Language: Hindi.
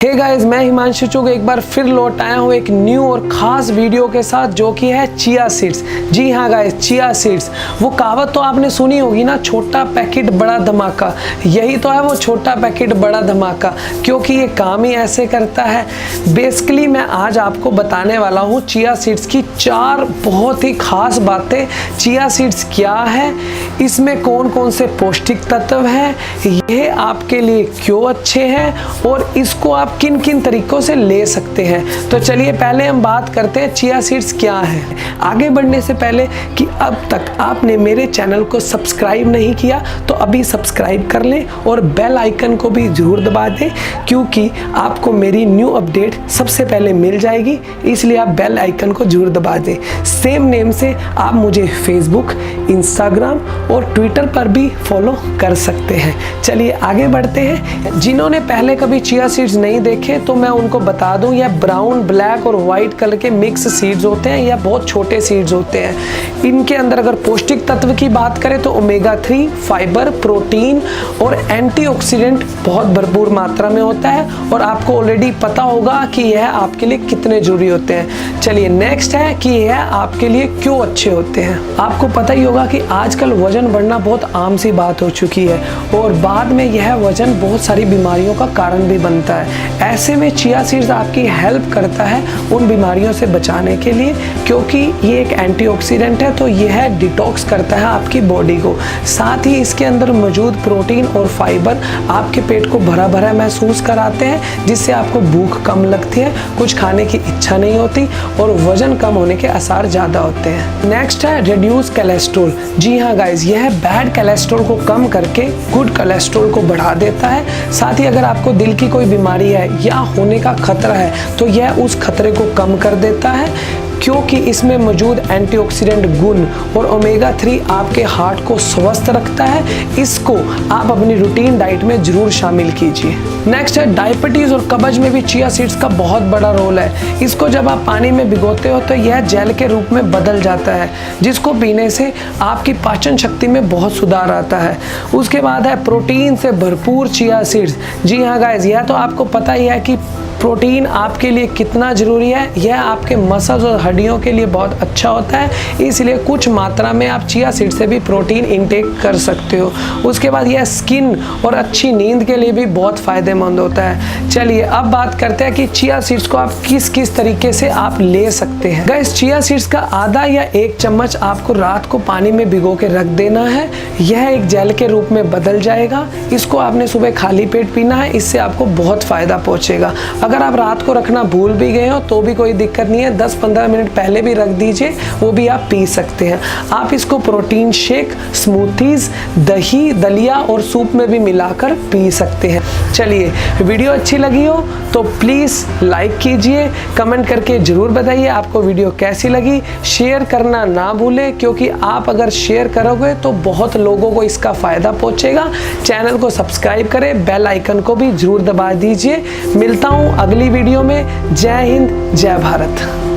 हे गाइस, मैं हिमांशु चुग एक बार फिर लौट आया हूँ एक न्यू और ख़ास वीडियो के साथ, जो कि है चिया सीड्स। जी हाँ गाइस, चिया सीड्स। वो कहावत तो आपने सुनी होगी ना, छोटा पैकेट बड़ा धमाका। यही तो है वो छोटा पैकेट बड़ा धमाका, क्योंकि ये काम ही ऐसे करता है। बेसिकली मैं आज आपको बताने वाला हूँ चिया सीड्स की 4 बहुत ही ख़ास बातें। चिया सीड्स क्या है, इसमें कौन कौन से पौष्टिक तत्व हैं, ये आपके लिए क्यों अच्छे हैं और इसको आप किन किन तरीकों से ले सकते हैं। तो चलिए पहले हम बात करते हैं चिया सीड्स क्या है। आगे बढ़ने से पहले कि अब तक आपने मेरे चैनल को सब्सक्राइब नहीं किया तो अभी सब्सक्राइब कर लें और बेल आइकन को भी जरूर दबा दें, क्योंकि आपको मेरी न्यू अपडेट सबसे पहले मिल जाएगी। इसलिए आप बेल आइकन को जरूर दबा दें। सेम नेम से आप मुझे फेसबुक, इंस्टाग्राम और ट्विटर पर भी फॉलो कर सकते हैं। चलिए आगे बढ़ते हैं। जिन्होंने पहले कभी चिया सीड्स नहीं देखे तो मैं उनको बता दूं, यह ब्राउन, ब्लैक और वाइट कलर के मिक्स सीड्स होते हैं या बहुत छोटे सीड्स होते हैं। इनके अंदर अगर पौष्टिक तत्व की बात करें तो ओमेगा 3, फाइबर, प्रोटीन और एंटीऑक्सीडेंट बहुत भरपूर मात्रा में होता है, और आपको ऑलरेडी पता होगा कि यह आपके लिए कितने जरूरी होते हैं। चलिए नेक्स्ट है कि यह आपके लिए क्यों अच्छे होते हैं। आपको पता ही होगा कि आजकल वजन बढ़ना बहुत आम सी बात हो चुकी है, और बाद में यह वजन बहुत सारी बीमारियों का कारण भी बनता है। ऐसे में चिया सीड्स आपकी हेल्प करता है उन बीमारियों से बचाने के लिए, क्योंकि ये एक एंटीऑक्सीडेंट है, तो यह डिटॉक्स करता है आपकी बॉडी को। साथ ही इसके अंदर मौजूद प्रोटीन और फाइबर आपके पेट को भरा भरा महसूस कराते हैं, जिससे आपको भूख कम लगती है, कुछ खाने की इच्छा नहीं होती और वजन कम होने के आसार ज़्यादा होते हैं। नेक्स्ट है रिड्यूस कोलेस्ट्रॉल। जी हाँ गाइज, यह बैड कोलेस्ट्रॉल को कम करके गुड कोलेस्ट्रॉल को बढ़ा देता है। साथ ही अगर आपको दिल की कोई बीमारी है या होने का खतरा है तो यह उस खतरे को कम कर देता है, क्योंकि इसमें मौजूद एंटीऑक्सीडेंट गुण और ओमेगा 3 आपके हार्ट को स्वस्थ रखता है। इसको आप अपनी रूटीन डाइट में जरूर शामिल कीजिए। नेक्स्ट है डायबिटीज और कब्ज में भी चिया सीड्स का बहुत बड़ा रोल है। इसको जब आप पानी में भिगोते हो तो यह जेल के रूप में बदल जाता है, जिसको पीने से आपकी पाचन शक्ति में बहुत सुधार आता है। उसके बाद है प्रोटीन से भरपूर चिया सीड्स। जी हाँ गाइस, यह तो आपको पता ही है कि प्रोटीन आपके लिए कितना ज़रूरी है। यह आपके मसल्स और हड्डियों के लिए बहुत अच्छा होता है, इसलिए कुछ मात्रा में आप चिया सीड से भी प्रोटीन इंटेक कर सकते हो। उसके बाद यह स्किन और अच्छी नींद के लिए भी बहुत फ़ायदेमंद होता है। चलिए अब बात करते हैं कि चिया सीड्स को आप किस किस तरीके से आप ले सकते हैं। गाइस, चिया सीड्स का आधा या 1 चम्मच आपको रात को पानी में भिगो के रख देना है। यह एक जेल के रूप में बदल जाएगा। इसको आपने सुबह खाली पेट पीना है, इससे आपको बहुत फ़ायदा पहुँचेगा। अगर आप रात को रखना भूल भी गए हो तो भी कोई दिक्कत नहीं है, 10-15 मिनट पहले भी रख दीजिए, वो भी आप पी सकते हैं। आप इसको प्रोटीन शेक, स्मूथीज, दही, दलिया और सूप में भी मिलाकर पी सकते हैं। चलिए, वीडियो अच्छी लगी हो तो प्लीज़ लाइक कीजिए, कमेंट करके ज़रूर बताइए आपको वीडियो कैसी लगी। शेयर करना ना भूलें, क्योंकि आप अगर शेयर करोगे तो बहुत लोगों को इसका फ़ायदा पहुँचेगा। चैनल को सब्सक्राइब करें, बेल आइकन को भी ज़रूर दबा दीजिए। मिलता हूँ अगली वीडियो में। जय हिंद, जय भारत।